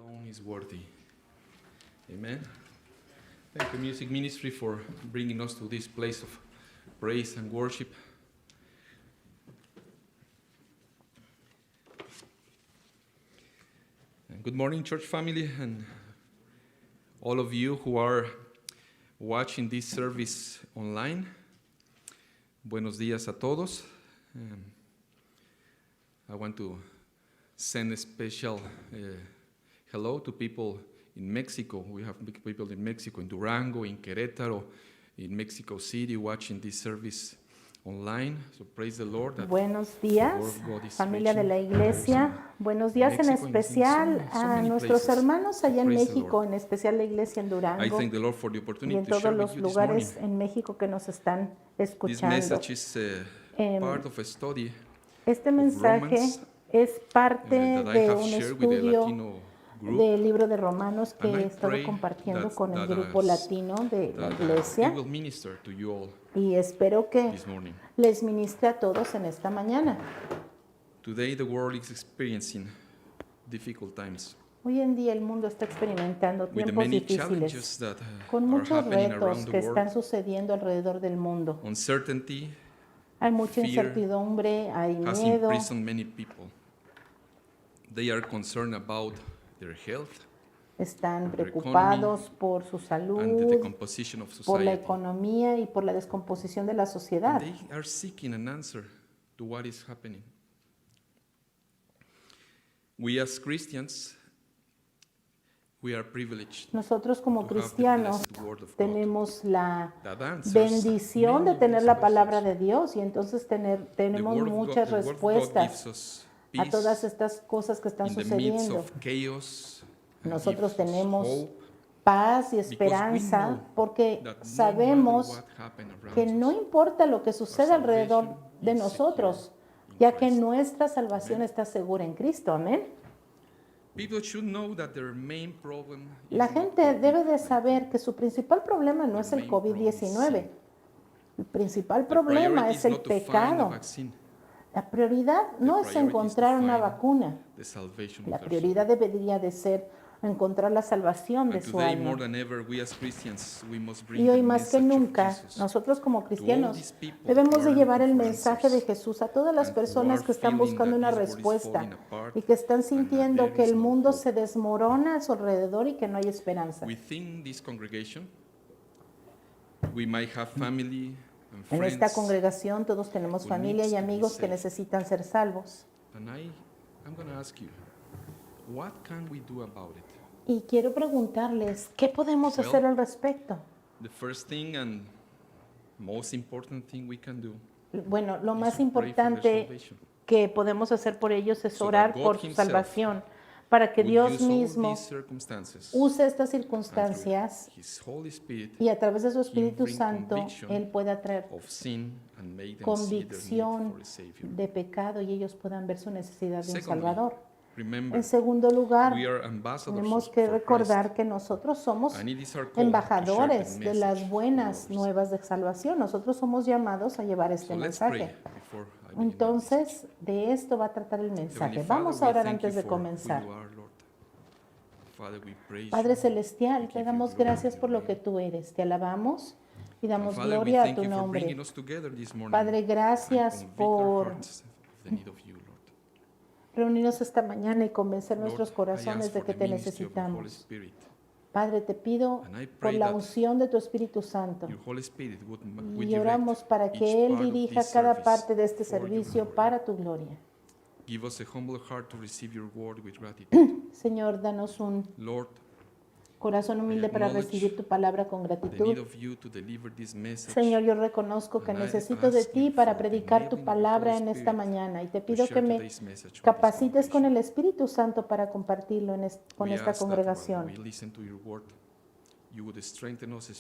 alone is worthy. Amen. Thank you, Music Ministry, for bringing us to this place of praise and worship. And good morning, church family, and all of you who are watching this service online. Buenos días a todos. I want to send a special hello to people in Mexico. We have big people in Mexico, in Durango, in Querétaro, in Mexico City, watching this service online. So praise the Lord. Buenos días, familia de la iglesia. Buenos días en especial a nuestros hermanos allá en México, en especial la iglesia en Durango y en todos los lugares en México que nos están escuchando. Este mensaje es parte de un estudio del libro de Romanos que he estado compartiendo con el grupo latino de la iglesia y espero que les ministre a todos en esta mañana. Hoy en día el mundo está experimentando tiempos difíciles con muchos retos que están sucediendo alrededor del mundo. Hay mucha incertidumbre, hay miedo. Están preocupados por su salud, por la economía y por la descomposición de la sociedad. Nosotros como cristianos tenemos la bendición de tener la palabra de Dios y entonces tenemos muchas respuestas a todas estas cosas que están sucediendo. Nosotros tenemos paz y esperanza porque sabemos que no importa lo que suceda alrededor de nosotros, ya que nuestra salvación está segura en Cristo. Amén. La gente debe de saber que su principal problema no es el COVID-19. El principal problema es el pecado. La prioridad no es encontrar una vacuna. La prioridad debería de ser encontrar la salvación de su alma. Y hoy más que nunca, nosotros como cristianos debemos de llevar el mensaje de Jesús a todas las personas que están buscando una respuesta y que están sintiendo que el mundo se desmorona a su alrededor y que no hay esperanza. En esta congregación todos tenemos familia y amigos que necesitan ser salvos. Y quiero preguntarles, ¿qué podemos hacer al respecto? Bueno, lo más importante que podemos hacer por ellos es orar por su salvación, para que Dios mismo use estas circunstancias y a través de su Espíritu Santo Él pueda traer convicción de pecado y ellos puedan ver su necesidad de un Salvador. En segundo lugar, tenemos que recordar que nosotros somos embajadores de las buenas nuevas de salvación. Nosotros somos llamados a llevar este mensaje. Entonces, de esto va a tratar el mensaje. Vamos a orar antes de comenzar. Padre Celestial, te damos gracias por lo que tú eres. Te alabamos y damos gloria a tu nombre. Padre, gracias por reunirnos esta mañana y convencer nuestros corazones de que te necesitamos. Padre, te pido por la unción de tu Espíritu Santo y oramos para que Él dirija cada parte de este servicio para tu gloria. Señor, danos un corazón humilde para recibir tu palabra con gratitud. Señor, yo reconozco que necesito de ti para predicar tu palabra en esta mañana y te pido que me capacites con el Espíritu Santo para compartirlo con esta congregación.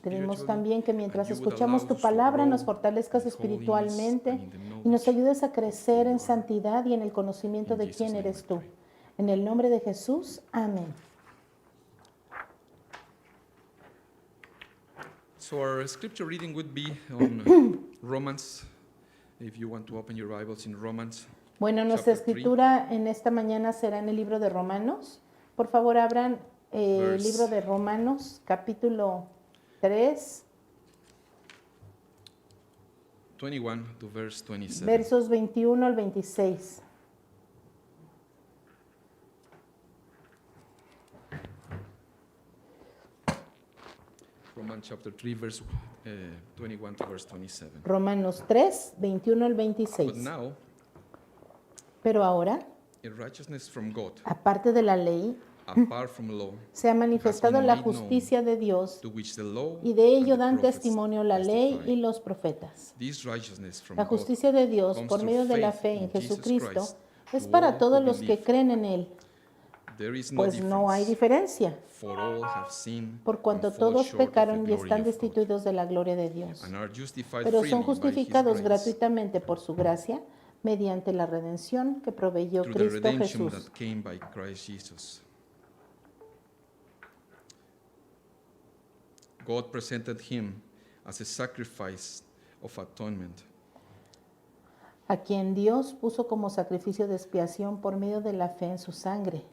Pedimos también que mientras escuchamos tu palabra nos fortalezcas espiritualmente y nos ayudes a crecer en santidad y en el conocimiento de quién eres tú. En el nombre de Jesús, amén. So our scripture reading would be on Romans, if you want to open your Bibles in Romans. Bueno, nuestra escritura en esta mañana será en el libro de Romanos, Por favor, abran el libro de Romanos, capítulo 3. 21 to verse 27. Versos 21 al 26. Romans chapter 3, verse 21 to verse 27. Romanos 3, 21 al But 26. now, Pero ahora, in righteousness from God, aparte de la ley, apart from law, se ha manifestado has been la made known, justicia de Dios, to which the law y de ello and the dan prophets testimonio la ley testify. y los profetas. This righteousness from La God justicia de Dios comes por through medio de la faith fe in en Jesus Jesucristo Christ es to para all todos who los que believe. creen en Él, There is no pues no hay difference, diferencia, for all have sinned por cuanto and fall todos short of the pecaron y glory están of God, destituidos de la gloria de Dios, and are justified pero freely son by His justificados grace gratuitamente por su gracia mediante la redención que proveyó through the Cristo redemption Jesús. that came by Christ Jesus. God presented Him as a sacrifice of atonement A quien Dios puso como sacrificio de expiación por medio de la fe en su sangre.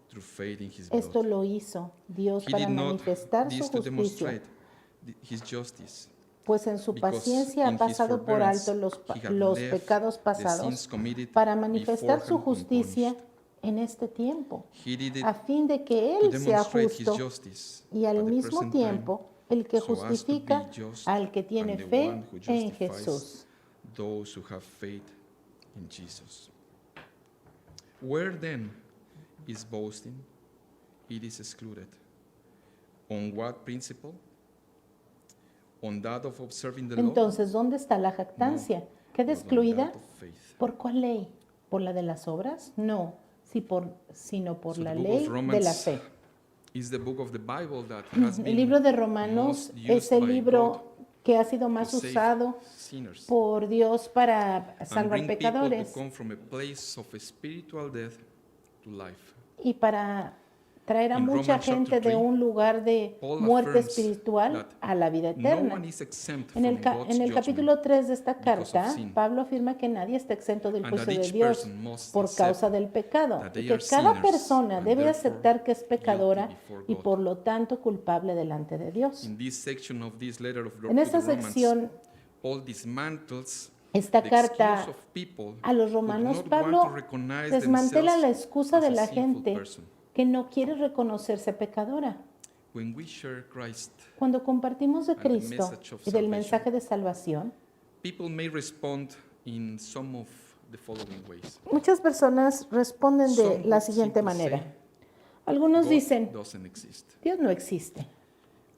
through faith in His Esto blood. lo hizo Dios He para did not manifestar su this to justicia, demonstrate His justice, pues en su because paciencia in ha His pasado por forbearance alto He had los left pecados the pasados sins committed para manifestar su beforehand justicia unpunished. en este tiempo, He did it a fin de que to Él sea demonstrate His justo justice y at al the mismo present time, tiempo el que so as to justifica be just al que tiene and the fe one who en justifies Jesús. those who have faith in Jesus. Where then is boasting? It is excluded. On what principle? On that of observing the law? Entonces, ¿dónde está la jactancia? ¿Queda But on excluida? that of faith. ¿Por cuál ley? ¿Por la de las obras? No, sino por So la the book ley of de la Romans fe. is the book of the Bible that has El been libro de Romanos most es used el by libro God que ha sido to más save usado sinners por Dios para and salvar bring people to pecadores come from a place of spiritual death to life. y para traer a In mucha Romans gente chapter de 3, un lugar de Paul muerte affirms espiritual that a la vida No eterna. one is exempt En from el, God's en el judgment, capítulo 3 de esta because of carta, sin. Pablo afirma que nadie está exento del and that juicio de each Dios person must por accept causa del pecado that y they que are cada sinners persona and debe therefore aceptar que es pecadora guilty before y God. por lo tanto culpable delante de Dios. In this section of this letter of En esta to the Romans, sección, Paul dismantles esta the carta excuse of people a los who do romanos, not Pablo want to recognize desmantela la themselves excusa as de a la sinful gente person. que no quiere reconocerse pecadora. When we share Christ, Cuando compartimos de And the Cristo message of y del salvation. mensaje de salvación, people may respond in some of the following ways. muchas personas responden de Some la would siguiente simply manera. say, Algunos God dicen, doesn't exist. Dios no existe.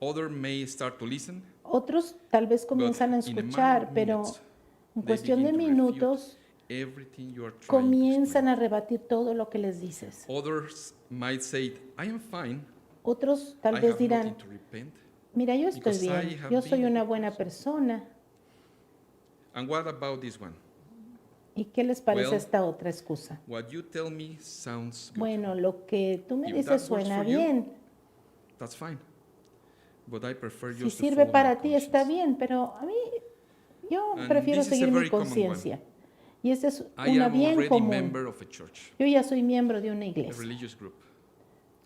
Others may start to listen, Otros tal vez comienzan a but in a matter escuchar, of pero minutes, en they cuestión de begin to refute minutos everything you are trying to comienzan explain. a rebatir todo lo que les dices. Others might say, I am fine. Otros tal I vez have nothing dirán, to repent. mira, yo estoy because I bien, have yo soy been a una good buena person." persona. And what about this one? ¿Y qué les parece Well, esta otra excusa? What you tell me sounds good. Bueno, lo que tú me If dices that works suena for you, bien. That's fine. But I prefer Si just to sirve follow my para ti está conscience. bien, pero a mí yo And prefiero this is a seguir mi very common conciencia. Y esta es I una am bien already común. member of a church, Yo ya soy miembro de una a iglesia religious group.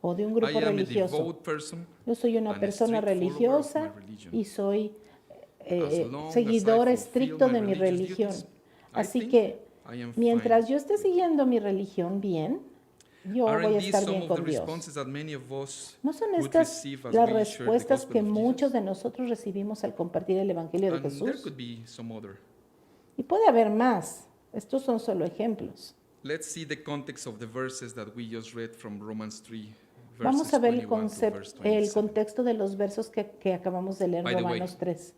o de un I grupo am a religioso. devout person Yo soy una and a persona strict follower of religiosa my religion. y soy As long as seguidor I estricto fulfill de my mi religious religión. duties, I Así think que I am mientras fine yo esté with it. siguiendo mi religión bien, yo Aren't voy a these estar some bien of the con Dios. responses that many of us ¿No son would estas receive as las we share the respuestas gospel que of Jesus? muchos de nosotros recibimos al compartir el Evangelio de And there Jesús? could be some other. Y puede haber más. Estos son solo ejemplos. Let's see the context of the verses that we just read from Romans 3, Vamos verses a ver 21 to verse el 27. contexto de los versos que acabamos de leer By en the way, Romanos 3.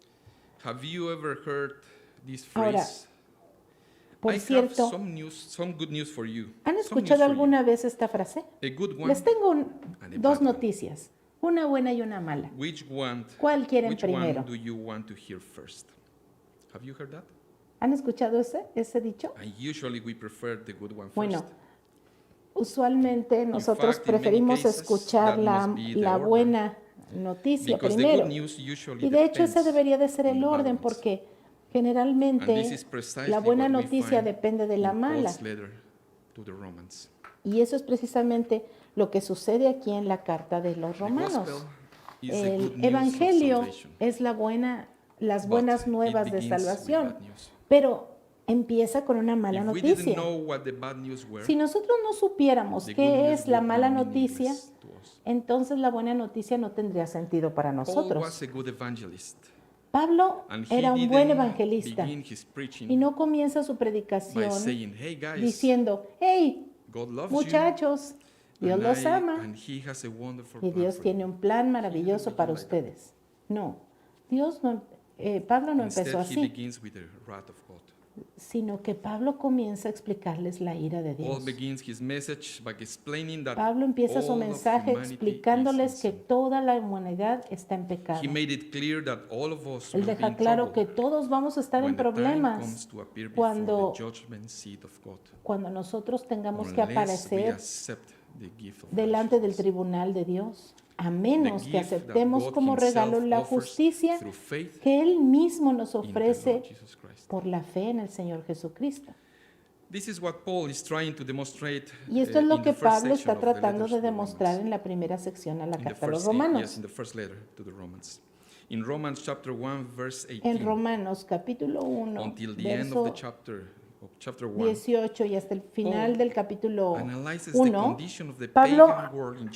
Have you ever heard this Ahora, phrase? Por I have cierto, some good news for you. ¿han Some news escuchado for you. alguna vez esta frase? A good one. Les tengo and a dos bad one. noticias, una buena y una mala. Which one? ¿Cuál quieren Which primero? one do you want to hear first? Have you heard that? ¿Han escuchado ese dicho? And usually we prefer the good one first. Bueno, usualmente nosotros fact, in many preferimos cases, escuchar that must be the la order. buena noticia Because the primero. good news usually Y de hecho ese depends debería de ser on el the bad orden ones. porque And generalmente this is precisely la buena what we noticia find depende de la in mala. Paul's letter to the Romans. Y eso es precisamente lo que sucede aquí en la carta de los romanos. El Evangelio es las buenas nuevas de salvación, pero empieza con una mala noticia. Si nosotros no supiéramos qué es la mala noticia, entonces la buena noticia no tendría sentido para nosotros. Pablo era un buen evangelista y no comienza su predicación diciendo, hey, muchachos, Dios los ama y Dios tiene un plan maravilloso para ustedes. No, Pablo no empezó así, sino que Pablo comienza a explicarles la ira de Dios. Pablo empieza su mensaje explicándoles que toda la humanidad está en pecado. Él deja claro que todos vamos a estar en problemas cuando nosotros tengamos que aparecer delante del tribunal de Dios, a menos que aceptemos como regalo la justicia que Él mismo nos ofrece por la fe en el Señor Jesucristo. Y esto es lo que Pablo está tratando de demostrar en la primera sección a la carta a los Romanos. En Romanos capítulo 1, verso 18 y hasta el final del capítulo 1, Pablo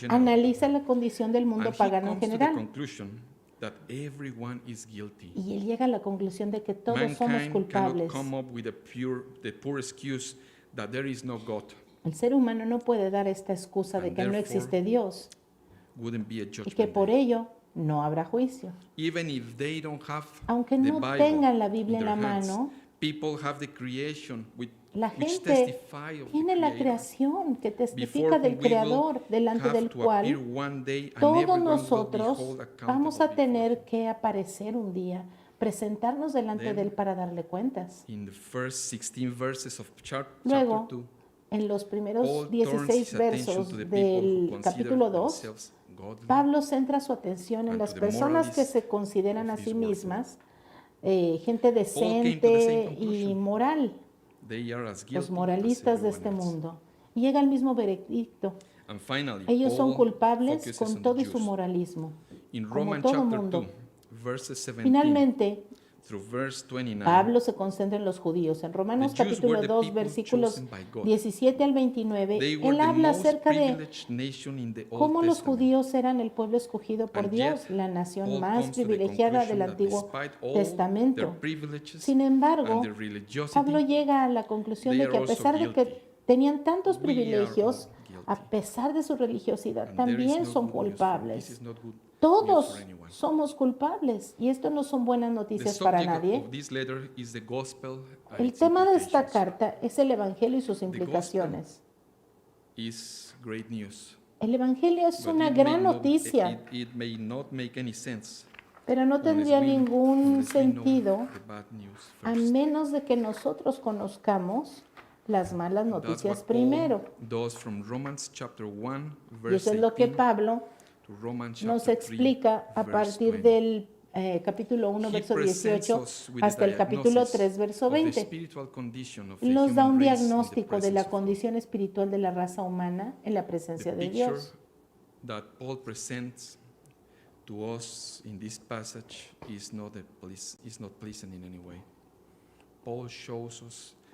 analiza la condición del mundo pagano en general. Y él llega a la conclusión de que todos somos culpables. El ser humano no puede dar esta excusa de que no existe Dios y que por ello no habrá juicio. Aunque no tengan la Biblia en la mano, la gente tiene la creación que testifica del Creador, delante del cual todos nosotros vamos a tener que aparecer un día, presentarnos delante de Él para darle cuentas. Luego, en los primeros 16 versos del capítulo 2, Pablo centra su atención en las personas que se consideran a sí mismas gente decente y moral, los moralistas de este mundo. Y llega el mismo veredicto. Ellos son culpables con todo y su moralismo, como todo mundo. Finalmente, Pablo se concentra en los judíos. En Romanos capítulo 2, versículos 17 al 29, él habla acerca de cómo los judíos eran el pueblo escogido por Dios, la nación más privilegiada del Antiguo Testamento. Sin embargo, Pablo llega a la conclusión de que a pesar de que tenían tantos privilegios, a pesar de su religiosidad, también son culpables. Todos somos culpables y esto no son buenas noticias para nadie. El tema de esta carta es el Evangelio y sus implicaciones. El Evangelio es una gran noticia, pero no tendría ningún sentido a menos de que nosotros conozcamos las malas noticias primero. Y eso es lo que Pablo nos explica a partir del capítulo 1, verso 18 hasta el capítulo 3, verso 20. Nos da un diagnóstico de la condición espiritual de la raza humana en la presencia de Dios.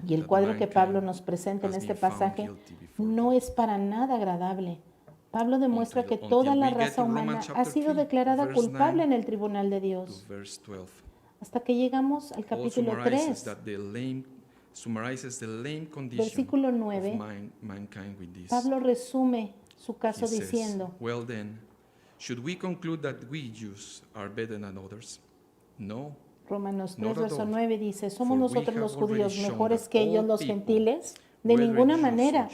Y el cuadro que Pablo nos presenta en este pasaje no es para nada agradable. Pablo demuestra que toda la raza humana ha sido declarada culpable en el tribunal de Dios. Hasta que llegamos al capítulo 3, versículo 9, Pablo resume su caso diciendo, Romanos 3, verso 9 dice, ¿somos nosotros los judíos mejores que ellos los gentiles? De ninguna manera,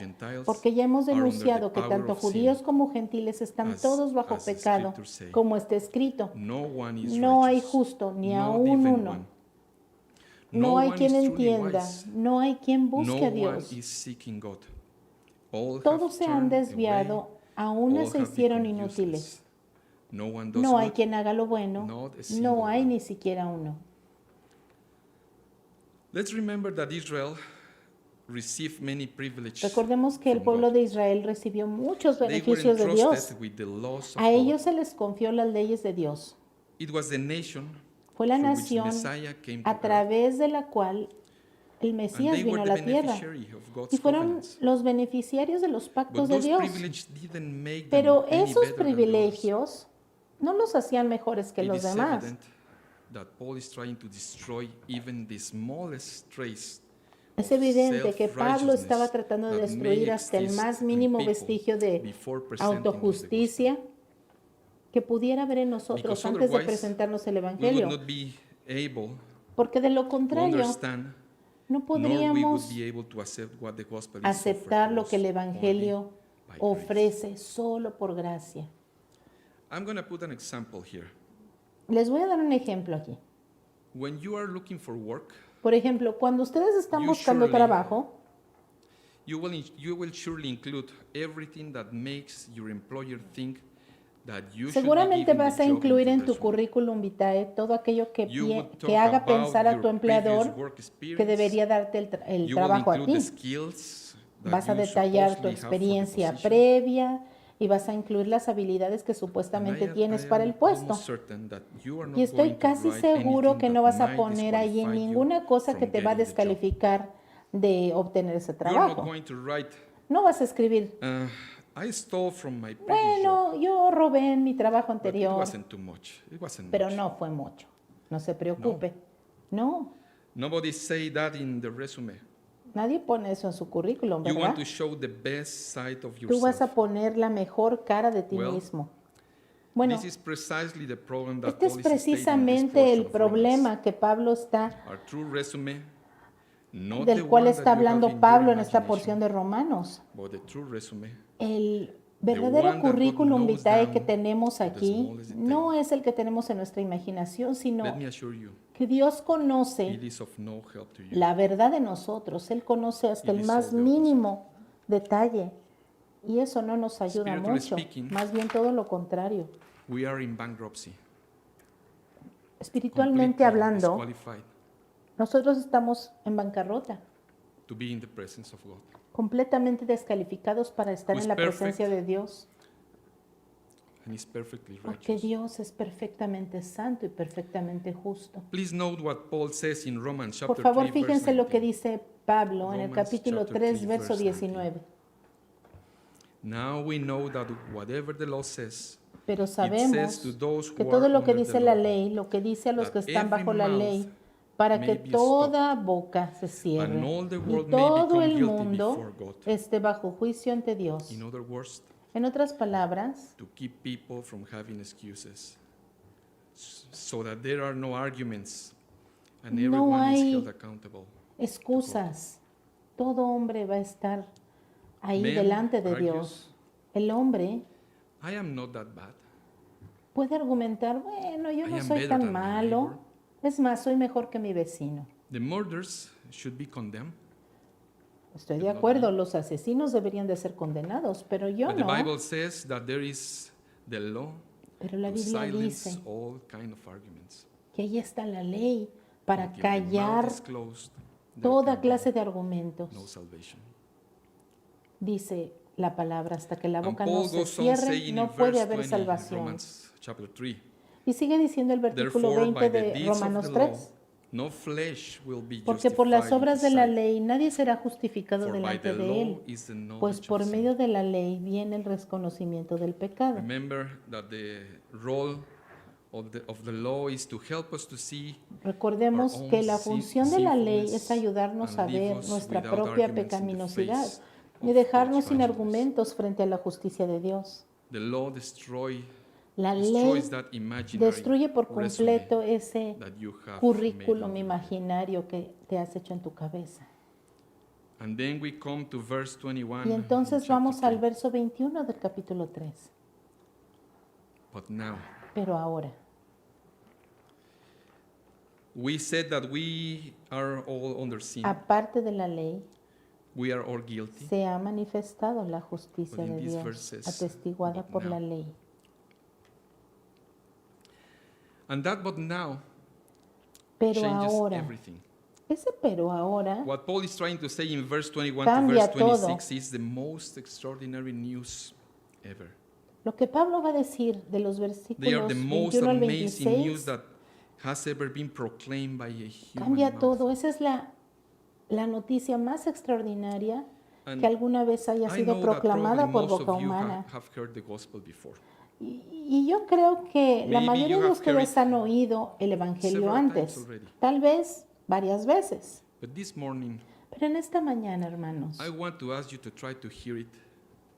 porque ya hemos denunciado que tanto judíos como gentiles están todos bajo pecado, como está escrito. No hay justo, ni aún uno. No hay quien entienda, no hay quien busque a Dios. Todos se han desviado, aún se hicieron inútiles. No hay quien haga lo bueno, no hay ni siquiera uno. received many privileges. Recordemos que el from pueblo God. de Israel recibió muchos They were beneficios de Dios. entrusted with the laws of A God. ellos se les confió las leyes de Dios. It was the nation Fue la through which nación Messiah came to a earth, través de la cual el and Mesías they vino were a the la tierra. beneficiary of God's Y fueron covenants. los beneficiarios de los But pactos de those Dios. privileges didn't make them Pero any esos better than the others. privilegios no los hacían mejores que It los is demás. evident that Paul is trying to destroy even the smallest trace Es of evidente que Pablo estaba self-righteousness tratando de that destruir may hasta el exist más in mínimo people vestigio de before presenting us the autojusticia que pudiera haber en nosotros Because antes de otherwise, presentarnos el gospel. We Evangelio. would not be able Porque de lo to contrario, understand, no nor we would podríamos be able to accept what the gospel is aceptar offered lo to que el us Evangelio only by grace. ofrece solo por gracia. I'm going to put an example here. Les voy a dar un ejemplo aquí. When you are looking for work, Por ejemplo, cuando ustedes están buscando Usually, trabajo, you will surely include everything that makes your employer think that you seguramente should be vas a given the job incluir in en your tu resume. currículum vitae todo aquello que, You would que talk haga about pensar a your tu empleador previous work que experience. debería darte el You will trabajo a include the ti. skills that Vas a you detallar tu supposedly have for the experiencia position. previa y vas a incluir las habilidades que And supuestamente I tienes am para el puesto. almost certain that you are Y not estoy going to casi write seguro anything que no that vas a might poner ahí en disqualify you ninguna cosa que from te va a getting the job. descalificar de obtener ese You are not trabajo. going to write, No vas a escribir, I stole from my previous job, bueno, yo robé en mi trabajo but it anterior, wasn't too much. It wasn't pero much. no fue mucho. No se preocupe. No, Nobody say that in the resume. nadie pone eso en su currículum, You want ¿verdad? to show the best side of Tú vas a yourself. poner la mejor cara de ti Well, mismo. Bueno, This is precisely the problem that este es Paul is stating in this precisamente el portion of Romans. problema que Pablo está, Our true resume, not the del cual one está that you have hablando in your Pablo en esta imagination, porción de Romanos. but the true resume, El one verdadero that God currículum knows vitae down que tenemos to the aquí smallest detail. no es el que tenemos en nuestra imaginación, sino Let me assure you, que Dios it conoce is of no help to you. la verdad de nosotros. Él conoce hasta It el is más all the opposite. mínimo detalle. Y eso no nos ayuda Spiritually mucho, speaking, más bien todo lo contrario. We are in bankruptcy, Espiritualmente completely hablando, disqualified nosotros estamos en bancarrota, to be in the presence of God. completamente descalificados para estar Who is en la perfect. presencia de Dios, And is perfectly porque righteous. Dios es perfectamente santo y perfectamente justo. Please note what Paul says in Romans Por chapter favor, 3, verse fíjense lo que 19. dice Pablo en el Romans capítulo chapter 3, 3, verso verse 19. Now we know that whatever the law says, Pero says sabemos to those who que are todo lo que under dice the la law, ley, lo que dice a los que that están every bajo la mouth ley, para may que be toda boca se cierre and all the y world may todo become el guilty mundo before God. esté bajo juicio ante Dios. In other words, En otras palabras, to keep people from having excuses, so that there are no arguments and No everyone is hay held accountable. excusas. Todo hombre va a estar ahí Men delante de argues, Dios. El hombre I am not that bad. puede argumentar, bueno, yo I no am soy better tan than my malo. neighbor. Es más, soy mejor que mi vecino. The murders should be condemned. Estoy de But not acuerdo, me. los asesinos deberían de ser condenados, pero yo But the no. Bible says that there is the law Pero la to Biblia silence dice all kind of arguments. que ahí está la ley para Until the mouth callar is closed, there toda can clase be de argumentos. no salvation. Dice la palabra, hasta que la And boca no Paul se goes on cierre, saying in no puede verse haber 20, salvación. Romans chapter 3, Y sigue diciendo el versículo therefore 20 by the de deeds of Romanos the law, 3. no flesh will be Porque por las justified in obras his de la sight, ley nadie será justificado for by delante the de law él, is the pues knowledge por of sin. medio de la ley viene el reconocimiento del pecado. Remember that the role of the law is to help us to see Recordemos our own que la función de la ley es sinfulness ayudarnos a and leave ver us nuestra without propia arguments in the pecaminosidad face y of dejarnos God's sin righteousness. argumentos frente a la justicia de Dios. The law destroys La ley that imaginary destruye por resume completo ese that you have currículum made. imaginario que te has hecho en tu cabeza. And then we come to verse 21. Y in entonces chapter vamos al 3. verso 21 del capítulo 3. But now, Pero ahora, we said that we are all under sin. aparte de la ley, We are all guilty. se ha manifestado la justicia But in de these Dios, verses, atestiguada but por now. la ley. And that but now Pero changes ahora, everything. Ese pero ahora What Paul is trying to say in verse 21 to cambia verse todo. 26 is the most extraordinary news ever. Lo que Pablo va a decir de los They are versículos the most 21 al amazing news 26 that has ever been proclaimed by a human cambia mouth. todo. Esa es la noticia más extraordinaria And que alguna vez haya I sido know that proclamada probably por most boca of you humana. have heard the gospel before. Y yo creo que la Maybe mayoría you de have ustedes heard han oído el Evangelio several times antes, already. tal vez varias veces. But this morning, Pero en esta mañana, hermanos, I want to ask you to try to hear it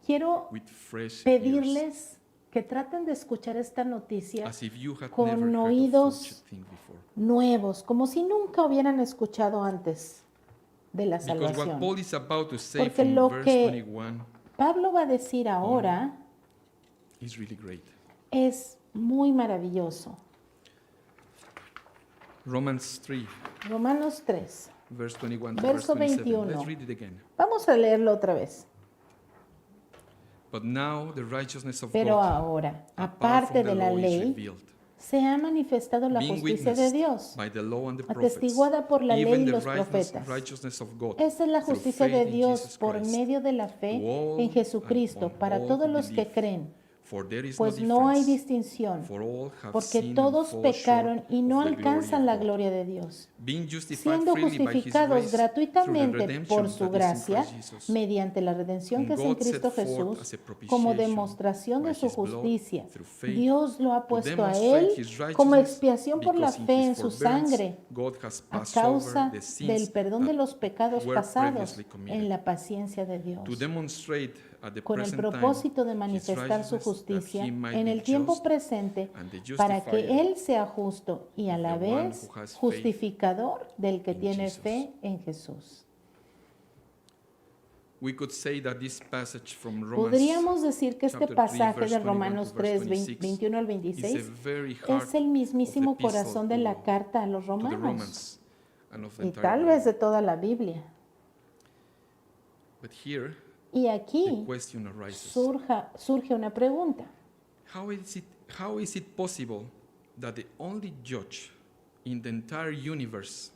quiero with fresh ears, pedirles que traten de escuchar esta noticia as if you had con never heard of oídos such a thing before. nuevos, como si nunca hubieran escuchado antes de la Because what salvación. Paul is about to say Porque from lo verse que 21 Pablo va a decir ahora is really great. es muy maravilloso. Romans 3, Romanos 3. verse 21 to Verso verse 27. 21. Let's read it again. Vamos a leerlo otra vez. But now the righteousness of Pero God, ahora, apart aparte from the de la law, is ley, revealed, se ha manifestado la being justicia de witnessed Dios, by the law and the prophets, atestiguada por la ley even y the los profetas. righteousness of God Esa es la through justicia de faith in Dios Jesus por Christ, medio de la fe to all en Jesucristo, and on para all todos who los que believe. creen, For there is pues no no hay difference, distinción, for all have porque sinned and todos fall pecaron short y no of the glory alcanzan of la God, gloria de Dios, being justified siendo freely by His justificados grace through the gratuitamente redemption por that su is in gracia Christ Jesus, mediante la redención whom que es en God Cristo set forth Jesús as a como propitiation demostración by de su His blood justicia. through faith, Dios lo ha to puesto a demonstrate Él His como righteousness, expiación por la because in fe His en su forbearance sangre God has a passed over causa the sins del perdón de that los pecados were pasados previously committed, en la paciencia de to Dios, demonstrate at the con el present time propósito de His manifestar su righteousness, that justicia He might en be el tiempo just presente and the para justifier que Él sea justo y a of la the one vez who has faith justificador del que in tiene Jesus. fe en Jesús. We could say that this passage from Romans Podríamos decir que este chapter 3, pasaje verse de 21 Romanos to verse 3, 26 21 al is a 26 very heart es el mismísimo of the epistle corazón de la carta a los to the romanos Romans and of the y entire tal vez de Bible. toda la Biblia. But here Y the aquí question arises. surge una pregunta. How is it possible that the only judge in the entire universe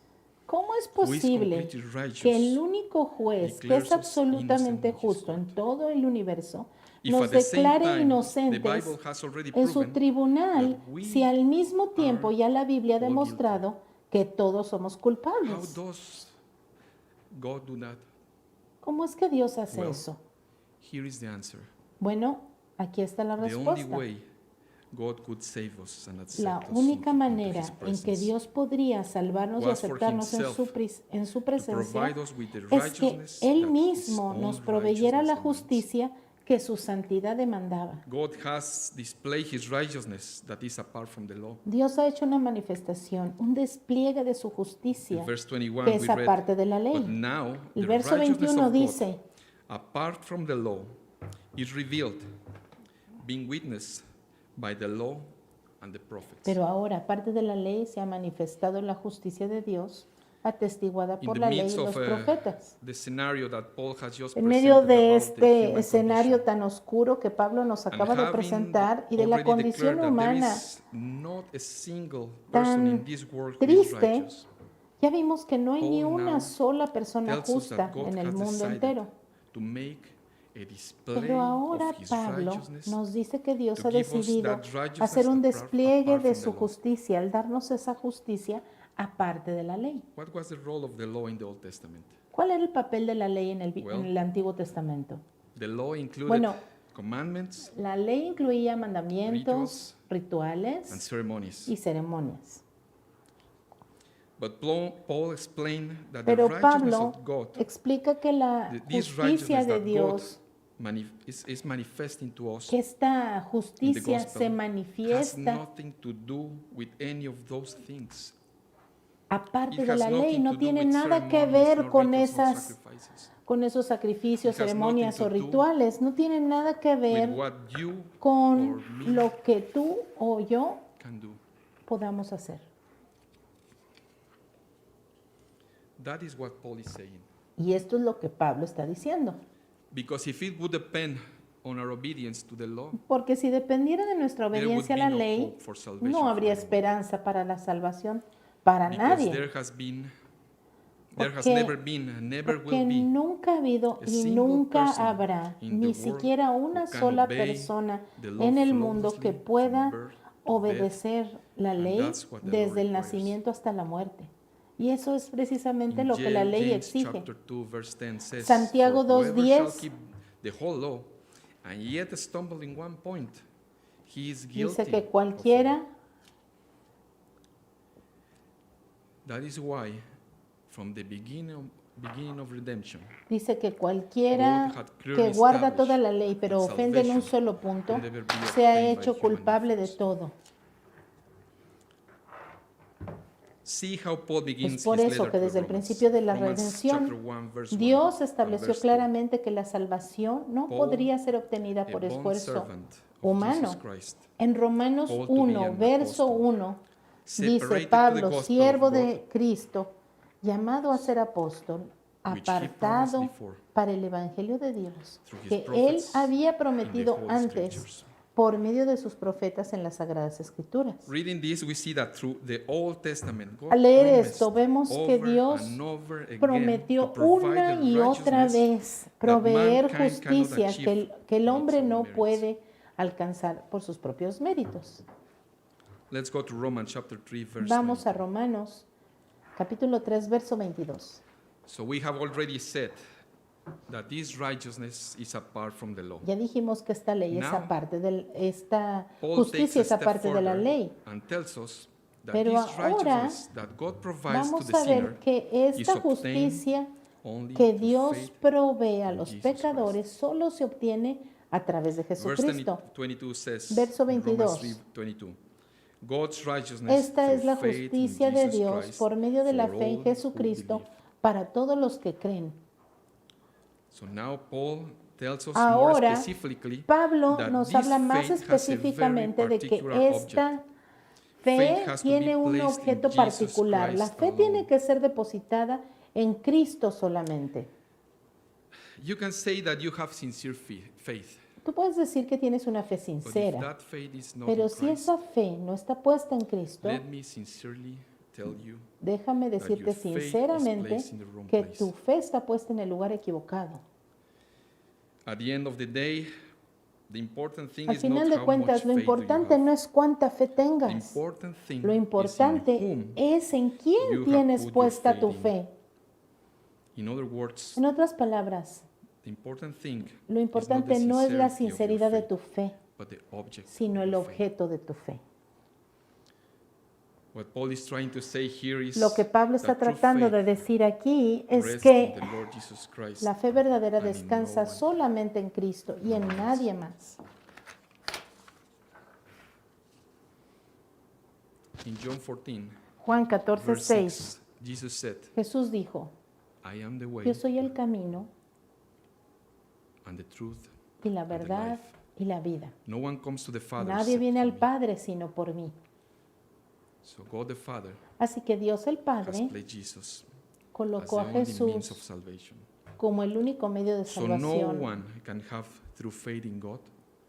¿Cómo es who is posible completely righteous, que el único juez que declares es us absolutamente innocent in his justo en court? todo el universo if nos at the same declare time the inocentes Bible has already en su proven tribunal that we si al mismo tiempo are ya la Biblia ha all demostrado que todos somos how culpables? does God do that? ¿Cómo es que Dios hace Well, eso? Here is the answer. Bueno, aquí está la The only respuesta. way God could save us and accept La us única into manera His en que presence Dios podría salvarnos y was for aceptarnos en himself en su to presencia provide us with the es que righteousness Él that His mismo own nos proveyera la righteousness demands. justicia que su santidad demandaba. God has displayed His righteousness that is apart from the law. Dios ha hecho una manifestación, un despliegue de su justicia In verse 21 que we es read, aparte de la but ley. now El the verso righteousness 21 of God, dice, apart from the law, is revealed, being witnessed by the law and the prophets. pero ahora aparte de la ley se ha manifestado la justicia de Dios, atestiguada In por the la ley y midst los of profetas. the scenario that Paul has just En medio presented de about the este human escenario condition, tan oscuro que Pablo nos and acaba de having presentar y de la already condición declared that there humana is not a single person in tan this world who is triste, righteous, ya vimos que no hay ni Paul una now sola persona tells us justa that God en el has mundo decided entero. to make a display Pero ahora of His Pablo righteousness, nos dice que Dios to ha give us decidido that righteousness hacer un despliegue apart de from su the law. justicia, al darnos esa justicia aparte de la ley. What was the role of the law in the Old Testament? ¿Cuál era el papel de la ley en Well, el Antiguo Testamento? The law included Bueno, commandments la ley incluía mandamientos, and rituales ceremonies. y ceremonias. But Paul explained that the Pero righteousness Pablo of God, explica que la this justicia righteousness de that God Dios, is manifesting to us, que esta justicia gospel, se has manifiesta nothing to do with any of those things. aparte It de has la ley, nothing no to do tiene with nada que ceremonies, ver nor con rites, nor esas sacrifices. con esos sacrificios, It has ceremonias nothing o to do rituales, no tiene nada que With ver what you con or me lo que tú o yo can do. podamos hacer. That is what Paul is saying. Y esto es lo que Pablo está diciendo. Because if it would depend on our obedience to the law, Porque si dependiera de nuestra there would obediencia a be la no ley, hope for salvation no for habría anyone. esperanza para la salvación para Because nadie. there has been There has never been and never Porque will be nunca ha habido a y single nunca person habrá in the ni world siquiera una who can sola obey persona the law en el mundo que flawlessly pueda from birth to death, obedecer la and ley that's what the law desde el requires. nacimiento hasta la muerte. Y eso es precisamente In lo que la ley James exige. chapter 2 verse 10 says, Santiago "For whoever shall 2:10 keep the whole law and yet stumble in one point, he is dice guilty que of all." cualquiera, That is why from the beginning of redemption, dice que cualquiera God had que clearly guarda toda established la ley pero that ofende en un salvation solo punto, could never be se ha obtained by hecho human culpable de efforts. todo. See how Paul Es begins por his eso letter que to the desde el Romans. principio de la Romans chapter redención, 1 verse 1 Dios and estableció verse 2. claramente que la salvación no Paul, podría ser obtenida a por esfuerzo bondservant of Jesus humano. Christ, En Romanos Paul to be 1, an verso apostle, 1, dice separated to the Pablo, gospel siervo of God, de Cristo, llamado a ser apóstol, which he apartado promised before para el Evangelio de Dios, through his que él prophets había in the prometido Holy antes Scriptures. por medio de sus profetas en las Sagradas Escrituras. Reading this, we see that through the Old Testament, God Al leer promised esto, vemos que over Dios and over again prometió to provide una the y otra righteousness vez proveer mankind cannot justicia achieve que el in its hombre own no merits. puede alcanzar por sus propios méritos. Let's go to Romans chapter 3, verse Vamos a 22. Romanos, capítulo 3, verso 22. So we have already said that this righteousness is apart from the law. Ya dijimos que esta ley es Now, aparte de esta Paul justicia es takes a step aparte de la further ley. and tells us that Pero this ahora righteousness that God provides to vamos the a ver sinner que is esta obtained justicia only que through Dios faith provee a in los Jesus pecadores solo se obtiene a través de Verse Jesucristo. 22 says, Verso in Romans 22. 3:22, God's righteousness Esta es la through faith in justicia de Jesus Dios Christ por medio de la for fe en all who Jesucristo believe. para todos los que creen. So now Paul tells us more Ahora, specifically Pablo that nos this habla más faith has a very específicamente de que particular esta object. fe Faith has to be tiene un placed in objeto Jesus particular. La Christ fe alone. tiene que ser depositada en Cristo solamente. You can say that you have sincere faith, Tú puedes decir que tienes una fe but if sincera, that faith is not pero in si Christ, esa fe no está puesta en Cristo, let me sincerely tell you déjame that decirte your faith is sinceramente placed in the wrong que place. tu fe está puesta en el lugar equivocado. At the end of the day, the important thing Al is not final de how cuentas, much lo faith do you importante have. no es cuánta fe The tengas. important thing Lo is in importante whom es en you quién have tienes put your puesta faith tu in. fe. In other words, En otras palabras, the important thing lo importante no es la sinceridad de tu fe, but the object sino of el your faith. objeto de tu fe. What Paul is trying to say here is Lo que Pablo está that true tratando de faith decir aquí es rests que in the Lord Jesus Christ la fe verdadera and in descansa no one. solamente en Cristo y en nadie más. In John 14, Juan 14, verse 6, 6, Jesus said, Jesús dijo, I am the way yo soy el camino and the truth. y la and the verdad life. y la vida. No one comes to the Father Nadie except viene through al me. Padre sino por mí. So God the Father Así que Dios el has Padre placed Jesus as the colocó a only means of Jesús salvation. como el único medio de So no salvación. one can have true faith in God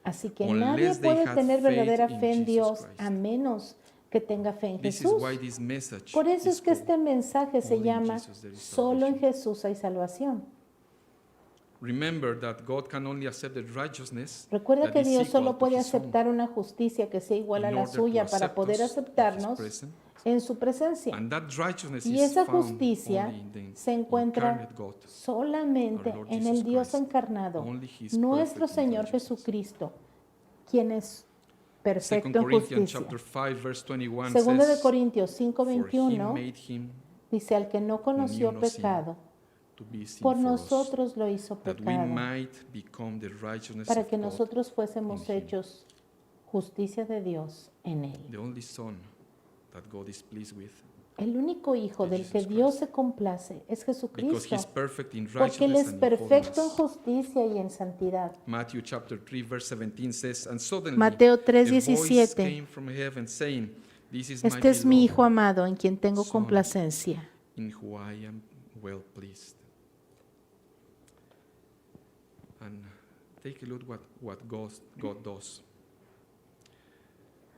Así que unless nadie they puede had tener faith verdadera in fe en Jesus Dios Christ. a menos que tenga fe en This is Jesús. why this message Por eso is es que este called mensaje se Only in llama Jesus there is Solo en salvation. Jesús hay salvación. Remember that God can only accept the righteousness Recuerda that que is Dios equal solo to puede his own. aceptar una justicia que sea igual a In la order to suya para accept poder us in His aceptarnos presence. en su presencia. And that righteousness Y is esa found justicia only in the se encuentra incarnate God, solamente our Lord en Jesus el Dios Christ. encarnado, Only His nuestro perfect in Señor righteousness. Jesucristo, quien es 2 perfecto en Corinthians justicia. chapter 5 verse 21 Segunda de says, Corintios "For He 5:21 made Him dice, al que no conoció no sin, pecado, to be sin por for us, nosotros lo hizo that we pecado, might become the righteousness para of que God, nosotros fuésemos in him." hechos justicia de Dios en él. The only Son that God is pleased with, El único Hijo is del que Jesus Dios Christ. se complace es because Jesucristo, He's perfect in porque Él righteousness es and in perfecto en holiness. justicia y en santidad. Matthew chapter 3 verse 17 says, "And suddenly Mateo a voice 3:17. came from heaven saying, This is Este es mi my Hijo beloved, amado en quien tengo Son. complacencia. in whom I am well pleased." And take a look what God does.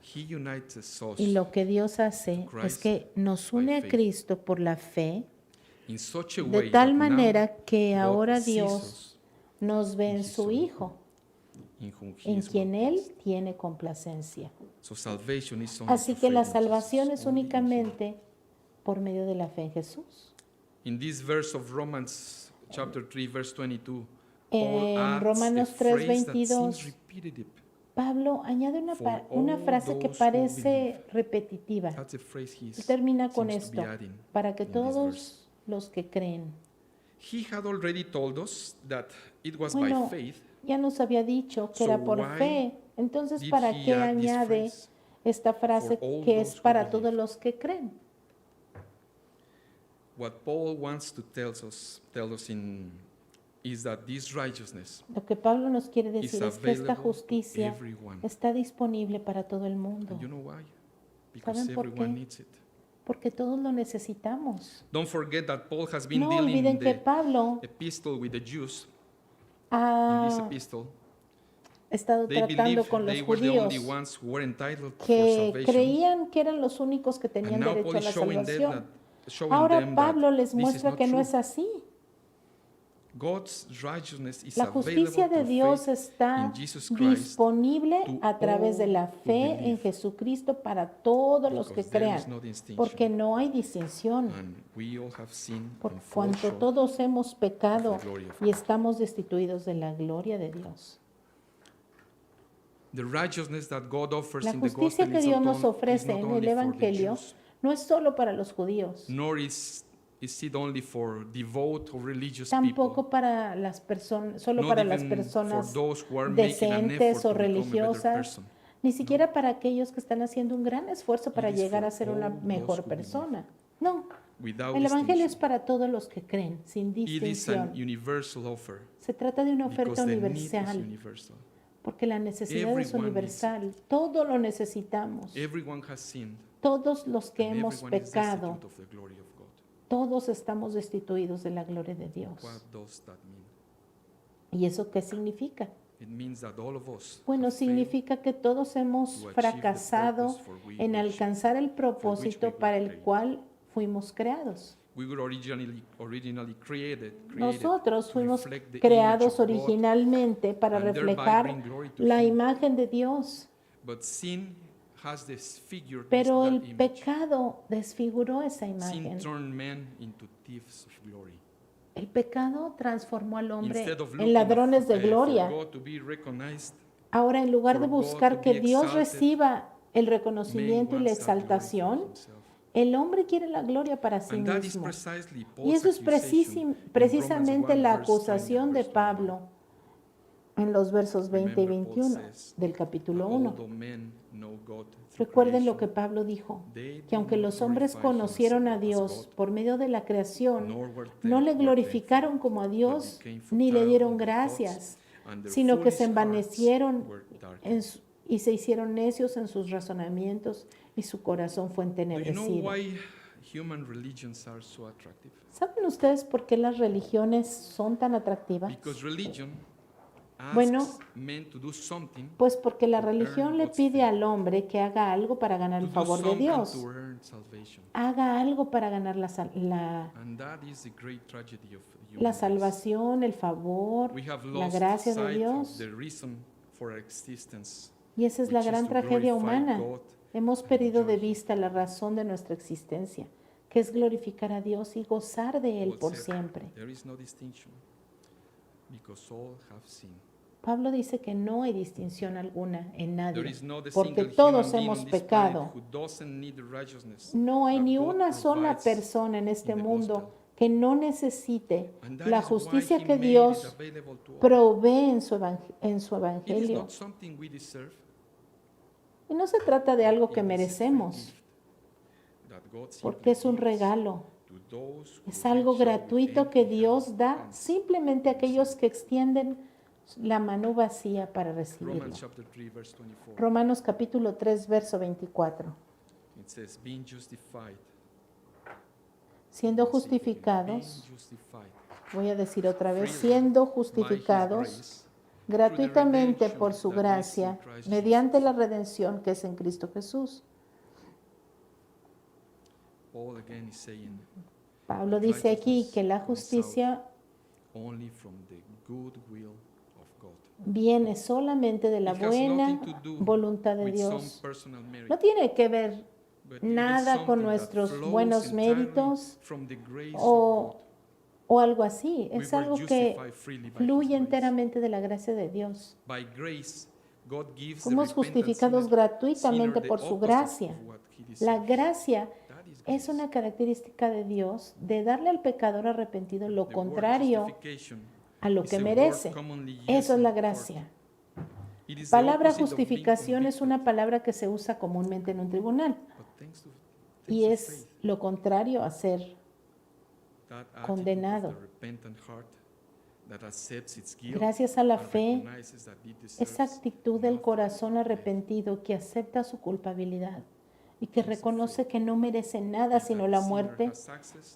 He unites us Y lo que Dios hace es que nos une a Cristo por la fe de tal manera que ahora Dios nos ve en su Hijo, en quien Él tiene complacencia. Así que la salvación es únicamente por medio de la fe en Jesús. En Romanos 3:22, Pablo añade una frase que parece repetitiva. Él termina con esto, para que todos los que creen. Bueno, ya nos había dicho que era por fe, entonces ¿para qué añade esta frase que es para todos los que creen? What Paul wants to tell us is that this righteousness Lo que Pablo nos quiere decir es que esta justicia está disponible para todo el mundo. And you know why? ¿Saben por qué? Needs it. Porque todos lo necesitamos. Don't forget that Paul has been No dealing olviden que the Pablo epistle with the Jews. In this ha epistle, estado they tratando believed con los they were the only judíos ones who were entitled for que salvation. creían que eran los únicos que tenían And now derecho Paul a is la showing salvación. them Ahora Pablo that les this is muestra not que no true. es así. God's righteousness is La justicia de available Dios through faith está in Jesus Christ disponible to a través de la all who fe en believe, Jesucristo para todos los que because there is crean, no distinction. porque no hay distinción. And we all have sinned Por and fall cuanto short. todos hemos pecado of the glory of y estamos destituidos de la gloria de Dios. The righteousness that God offers La in the justicia gospel que is Dios not nos ofrece en el only for the Evangelio Jews, no es solo para los judíos, nor is it only for devout or religious tampoco people, para las personas, solo not para las even personas for those who are making an decentes effort o to become a better religiosas, person. ni siquiera para aquellos que están haciendo un gran esfuerzo para It is llegar for a ser una all those mejor who believe. persona. No, Without el Evangelio es distinction. para todos los que creen, sin It is distinción. an universal offer Se trata de una because oferta the need is universal, universal. porque la necesidad es Everyone universal. Todo lo necesitamos. Everyone has sinned, Todos los que and hemos everyone is pecado, destitute of the glory of God. todos estamos destituidos de la gloria de Dios. What does that mean? ¿Y eso qué significa? It means that all of us Bueno, have failed significa que todos hemos to achieve the fracasado purpose for en which alcanzar el propósito were para el created. cual fuimos creados. we were originally created Nosotros to fuimos reflect the creados image of God, originalmente para and thereby reflejar bring glory to la Him. imagen de Dios, But sin has disfigured pero that el image. pecado desfiguró esa Sin imagen. turned men into thieves of glory. El pecado transformó al hombre Instead of en looking ladrones de for gloria. God to be recognized, Ahora, en lugar de for God buscar to que be Dios exalted, reciba el man reconocimiento y la wants that glory for exaltación, himself. el hombre quiere la gloria para sí And that is mismo. precisely Y Paul's eso es accusation in precisamente Romans 1, la verse 20 and acusación de verse 21. Pablo en los versos 20 y Remember, Paul 21 says, del capítulo "But 1. although men know God through Recuerden lo creation, que Pablo dijo, they que did aunque not los hombres glorify conocieron a him as Dios God, por medio de la creación, nor were no le thankful, glorificaron como a Dios became ni le futile dieron in their gracias, thoughts, and their sino que se foolish hearts envanecieron were darkened." y se hicieron necios en sus razonamientos y su corazón fue Do you know entenebrecido. why human religions are so attractive? ¿Saben ustedes por qué las religiones son tan atractivas? Because religion asks Bueno, men to do something, Pues porque la to earn religión le God's pide favor. al hombre que haga algo para ganar to el do favor de something Dios. to earn salvation. Haga algo para ganar la And that is the great tragedy of human la race. salvación, el favor, We have la lost gracia de sight of Dios. the reason for our existence, Y esa es la which is gran to tragedia glorify humana. God Hemos and perdido de enjoy Him. vista la razón de nuestra existencia, que es glorificar a Dios y gozar de Él Paul por said, siempre. "There is no distinction, because all have sinned." Pablo dice que no hay distinción alguna en There nadie, is not a porque single todos human being hemos on this pecado. planet who doesn't need the righteousness No hay that ni God una sola provides. persona en este in the mundo gospel. que no necesite And that la is why justicia He que made it Dios available to all. provee en su It is evangelio. not something we deserve. Y no se trata de algo que It is a free merecemos, gift that God porque es simply un gives regalo. to those who Es algo reach out with gratuito que empty Dios da hands. simplemente a aquellos que extienden la mano vacía para recibirlo. Romans chapter 3 verse 24. Romanos capítulo 3, verso 24. It says, being justified. Siendo Being justificados, justified voy a decir otra vez, freely siendo by His justificados grace, gratuitamente por su redemption that is in gracia, Christ mediante Jesus. la redención que es en Cristo Jesús. Paul again is saying, Pablo dice aquí que la justicia viene solamente de la buena voluntad de Dios. No tiene que ver nada con nuestros buenos méritos o algo así. Es algo que fluye enteramente de la gracia de Dios. Fuimos justificados gratuitamente por su gracia. La gracia es una característica de Dios de darle al pecador arrepentido lo contrario a lo que merece. Eso es la gracia. La palabra justificación es una palabra que se usa comúnmente en un tribunal y es lo contrario a ser condenado. Gracias a la fe, esa actitud del corazón arrepentido que acepta su culpabilidad y que reconoce que no merece nada sino la muerte,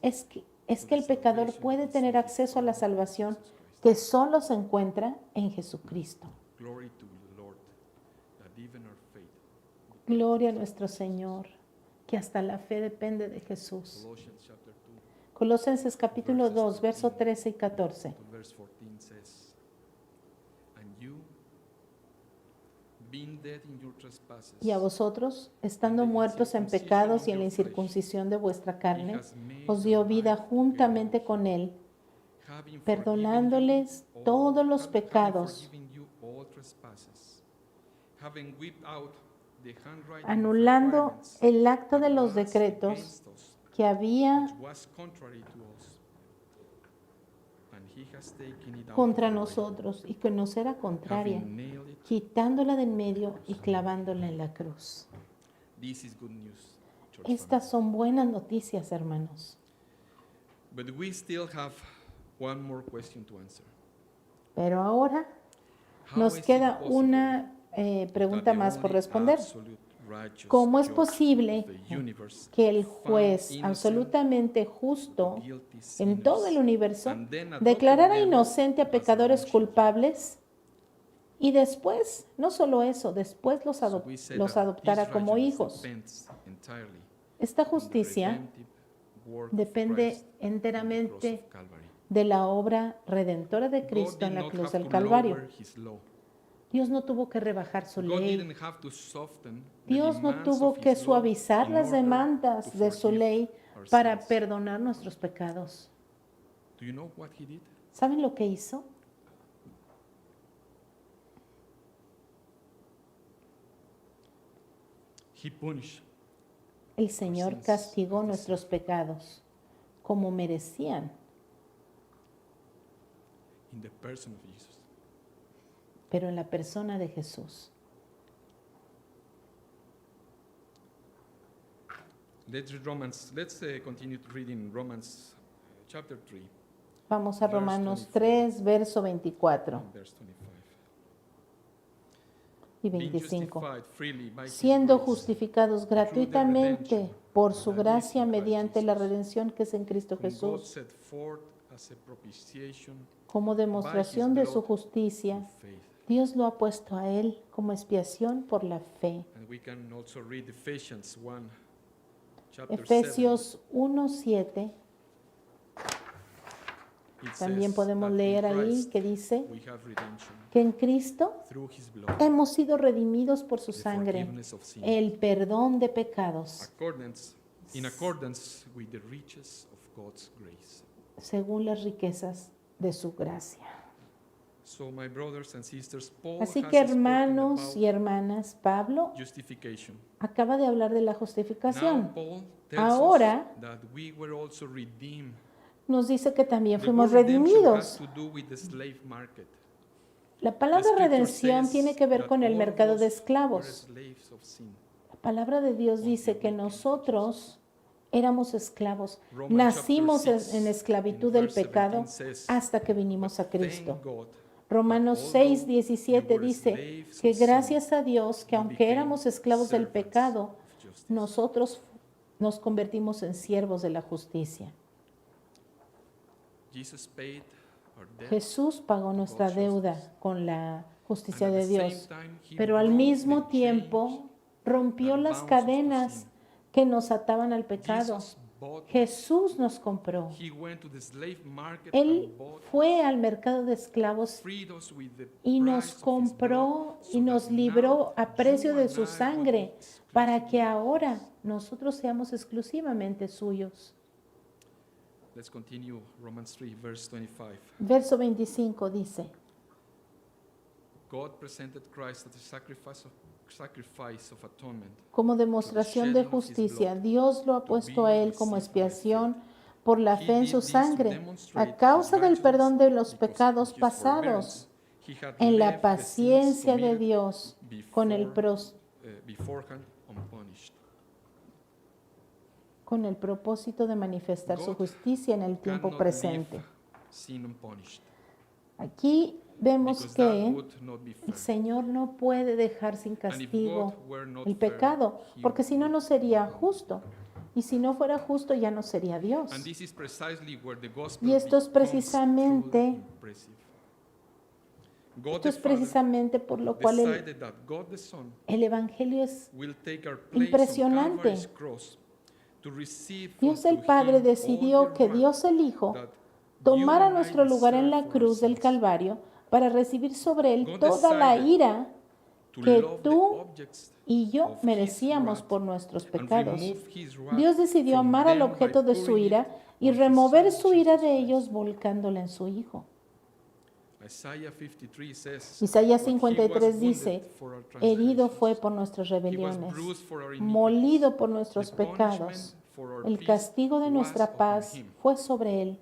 es que el pecador puede tener acceso a la salvación que solo se encuentra en Jesucristo. Gloria a nuestro Señor, que hasta la fe depende de Jesús. Colosenses capítulo 2, verso 13 y 14. Y a vosotros, estando muertos en pecados y en la incircuncisión de vuestra carne, os dio vida juntamente con Él, perdonándoles todos los pecados, anulando el acto de los decretos que había contra nosotros y que nos era contraria, quitándola de en medio y clavándola en la cruz. Estas son buenas noticias, hermanos. Pero ahora nos queda una pregunta más por responder. ¿Cómo es posible que el juez absolutamente justo en todo el universo declarara inocente a pecadores culpables y después, no solo eso, después los adoptara como hijos? Esta justicia depende enteramente de la obra redentora de Cristo en la cruz del Calvario. Dios no tuvo que rebajar su ley. Dios no tuvo que suavizar las demandas de su ley para perdonar nuestros pecados. ¿Saben lo que hizo? El Señor castigó nuestros pecados como merecían. Pero en la persona de Jesús. Vamos a Romanos 3, verso 24 y 25. Siendo justificados gratuitamente por su gracia mediante la redención que es en Cristo Jesús, como demostración de su justicia, Dios lo ha puesto a él como expiación por la fe. Efesios 1:7. También podemos leer ahí que dice que en Cristo hemos sido redimidos por su sangre, el perdón de pecados, según las riquezas de su gracia. Así que, hermanos y hermanas, Pablo acaba de hablar de la justificación. Ahora nos dice que también fuimos redimidos. La palabra redención tiene que ver con el mercado de esclavos. La palabra de Dios dice que nosotros éramos esclavos, nacimos en esclavitud del pecado hasta que vinimos a Cristo. Romanos 6:17 dice que gracias a Dios que aunque éramos esclavos del pecado, nosotros nos convertimos en siervos de la justicia. Jesús pagó nuestra deuda con la justicia de Dios, pero al mismo tiempo rompió las cadenas que nos ataban al pecado. Jesús nos compró. Él fue al mercado de esclavos y nos compró y nos libró a precio de su sangre para que ahora nosotros seamos exclusivamente suyos. Let's continue. Romans 3, verse 25. Verso 25 dice: God presented Christ as a sacrifice of atonement. Como demostración de justicia, Dios lo ha puesto a él como expiación por la fe en su sangre, a causa del perdón de los pecados pasados, en la paciencia de Dios, con el propósito de manifestar su justicia en el tiempo presente. Aquí vemos que el Señor no puede dejar sin castigo el pecado, porque si no, no sería justo. Y si no fuera justo, ya no sería Dios. Y esto es precisamente por lo cual el Evangelio es impresionante. Dios el Padre decidió que Dios el Hijo tomara nuestro lugar en la cruz del Calvario para recibir sobre él toda la ira que tú y yo merecíamos por nuestros pecados. Dios decidió amar al objeto de su ira y remover su ira de ellos volcándola en su Hijo. Isaías 53 dice: herido fue por nuestras rebeliones, molido por nuestros pecados. El castigo de nuestra paz fue sobre él,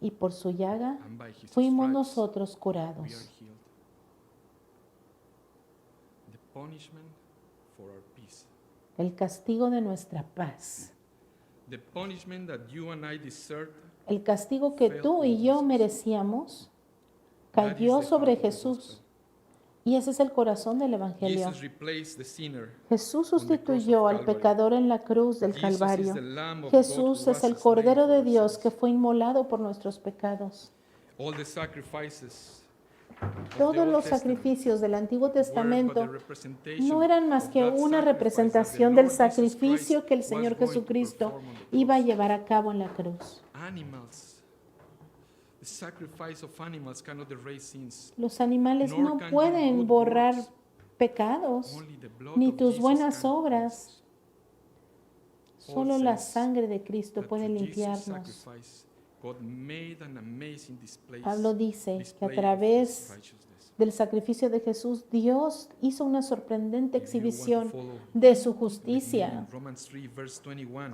y por su llaga fuimos nosotros curados. El castigo de nuestra paz. El castigo que tú y yo merecíamos cayó sobre Jesús. Y ese es el corazón del Evangelio. Jesús sustituyó al pecador en la cruz del Calvario. Jesús es el Cordero de Dios que fue inmolado por nuestros pecados. Todos los sacrificios del Antiguo Testamento no eran más que una representación del sacrificio que el Señor Jesucristo iba a llevar a cabo en la cruz. Los animales no pueden borrar pecados, ni tus buenas obras. Solo la sangre de Cristo puede limpiarnos. Pablo dice que a través del sacrificio de Jesús, Dios hizo una sorprendente exhibición de su justicia.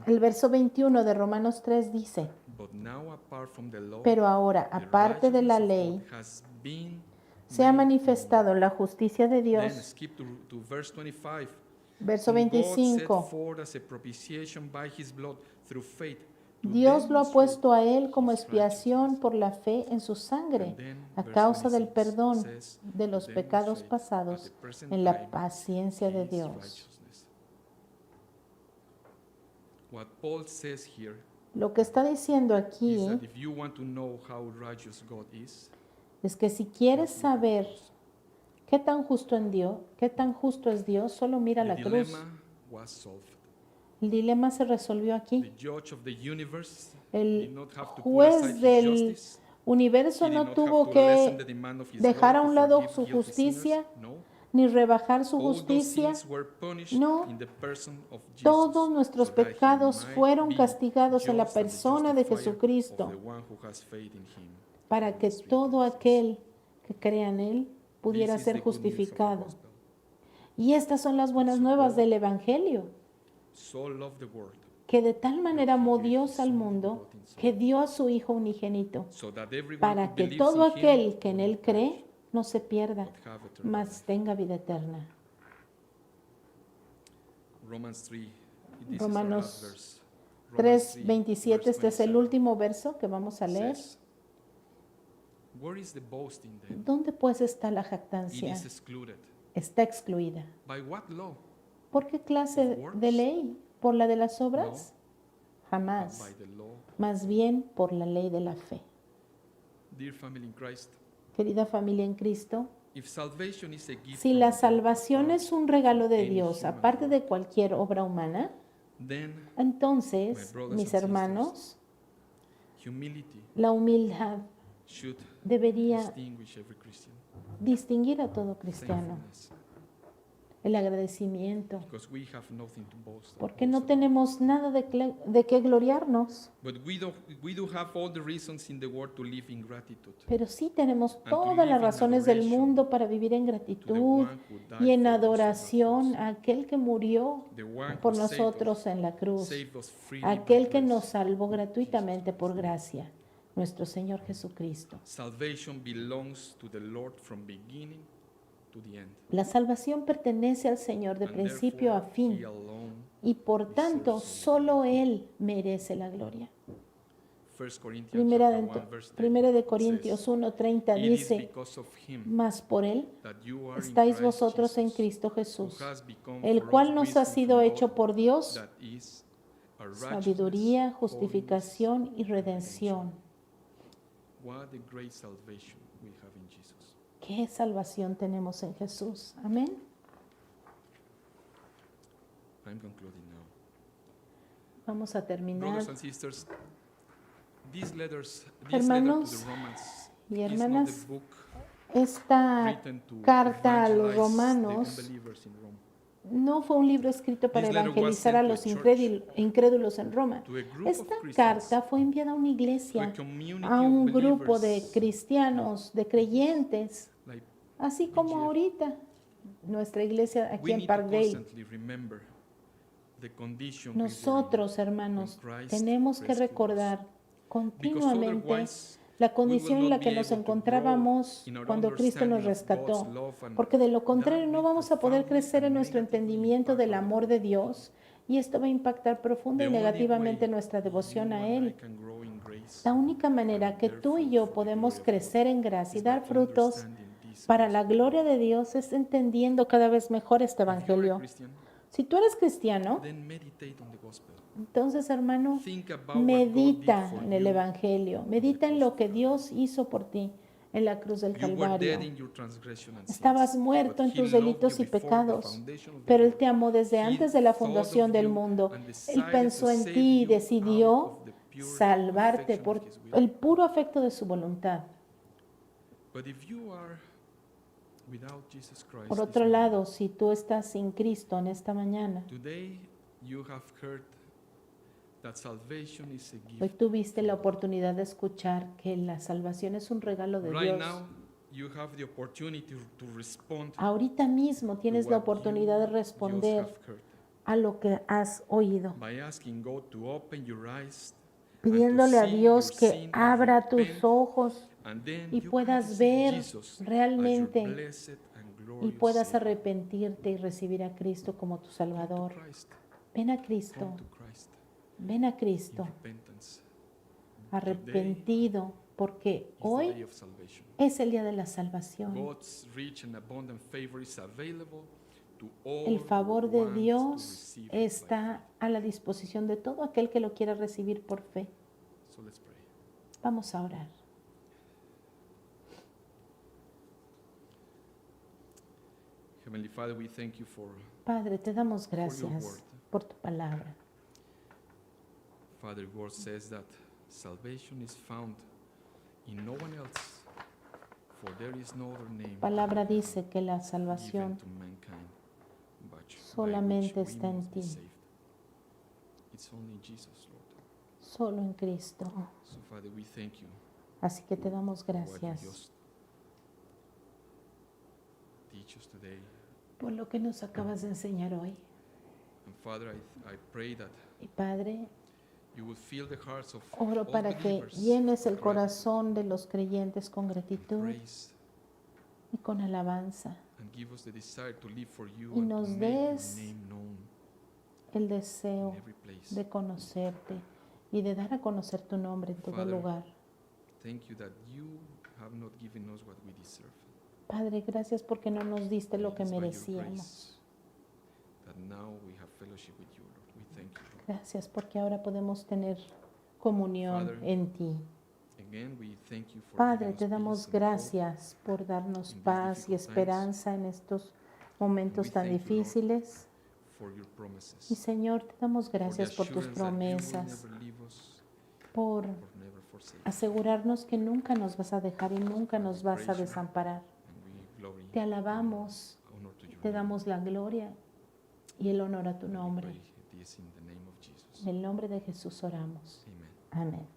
El verso 21 de Romanos 3 dice: pero ahora, aparte de la ley, se ha manifestado la justicia de Dios. Verso 25. Dios lo ha puesto a él como expiación por la fe en su sangre, a causa del perdón de los pecados pasados, en la paciencia de Dios. Lo que está diciendo aquí es que si quieres saber qué tan justo es Dios, solo mira la cruz. El dilema se resolvió aquí. El juez del universo no tuvo que dejar a un lado su justicia ni rebajar su justicia. No, todos nuestros pecados fueron castigados en la persona de Jesucristo para que todo aquel que crea en Él pudiera ser justificado. Y estas son las buenas nuevas del Evangelio, que de tal manera amó Dios al mundo que dio a su Hijo unigénito, para que todo aquel que en Él cree no se pierda, mas tenga vida eterna. Romanos 3, 27, este es el último verso que vamos a leer. ¿Dónde pues está la jactancia? Está excluida. ¿Por qué clase de ley? ¿Por la de las obras? Jamás. Más bien por la ley de la fe. Querida familia en Cristo, si la salvación es un regalo de Dios, aparte de cualquier obra humana, Entonces, mis hermanos, la humildad debería distinguir a todo cristiano. El agradecimiento, porque no tenemos nada de qué gloriarnos, pero sí tenemos todas las razones del mundo para vivir en gratitud y en adoración a aquel que murió por nosotros en la cruz, a aquel que nos salvó gratuitamente por gracia, nuestro Señor Jesucristo. La salvación pertenece al Señor de principio a fin y por tanto solo Él merece la gloria. Primera de Corintios 1:30 dice, mas por Él estáis vosotros en Cristo Jesús, el cual nos ha sido hecho por Dios sabiduría, justificación y redención. ¿Qué salvación tenemos en Jesús? Amén. Vamos a terminar. Hermanos y hermanas, esta carta a los romanos no fue un libro escrito para evangelizar a los incrédulos en Roma. Esta carta fue enviada a una iglesia, a un grupo de cristianos, de creyentes, así como ahorita nuestra iglesia aquí en Parkdale. Nosotros, hermanos, tenemos que recordar continuamente la condición en la que nos encontrábamos cuando Cristo nos rescató, porque de lo contrario no vamos a poder crecer en nuestro entendimiento del amor de Dios y esto va a impactar profunda y negativamente nuestra devoción a Él. La única manera que tú y yo podemos crecer en gracia y dar frutos para la gloria de Dios es entendiendo cada vez mejor este evangelio. Si tú eres cristiano, entonces, hermano, medita en el evangelio, medita en lo que Dios hizo por ti en la cruz del Calvario. Estabas muerto en tus delitos y pecados, pero Él te amó desde antes de la fundación del mundo. Él pensó en ti y decidió salvarte por el puro afecto de su voluntad. Por otro lado, si tú estás sin Cristo en esta mañana, hoy tuviste la oportunidad de escuchar que la salvación es un regalo de Dios. Ahorita mismo tienes la oportunidad de responder a lo que has oído, pidiéndole a Dios que abra tus ojos y puedas ver realmente y puedas arrepentirte y recibir a Cristo como tu Salvador. Ven a Cristo. Ven a Cristo arrepentido, porque hoy es el día de la salvación. El favor de Dios está a la disposición de todo aquel que lo quiera recibir por fe. Vamos a orar. Padre, te damos gracias por tu palabra. Father, word says that salvation is found in no one else, for there is no other name. Palabra dice que la salvación solamente está en ti. Solo en Cristo. So, Father, we thank you. Así que te damos gracias por lo que nos acabas de enseñar hoy. And Father, I pray that y Padre, oro oro para que llenes el corazón de los creyentes con gratitud y con alabanza y nos des el deseo de conocerte y de dar a conocer tu nombre en todo lugar. Padre, gracias porque no nos diste lo que merecíamos. Gracias porque ahora podemos tener comunión en ti. Padre, te damos gracias por darnos paz y esperanza en estos momentos tan difíciles. Y Señor, te damos gracias por tus promesas, por asegurarnos que nunca nos vas a dejar y nunca nos vas a desamparar. Te alabamos, te damos la gloria y el honor a tu nombre. En el nombre de Jesús oramos. Amén.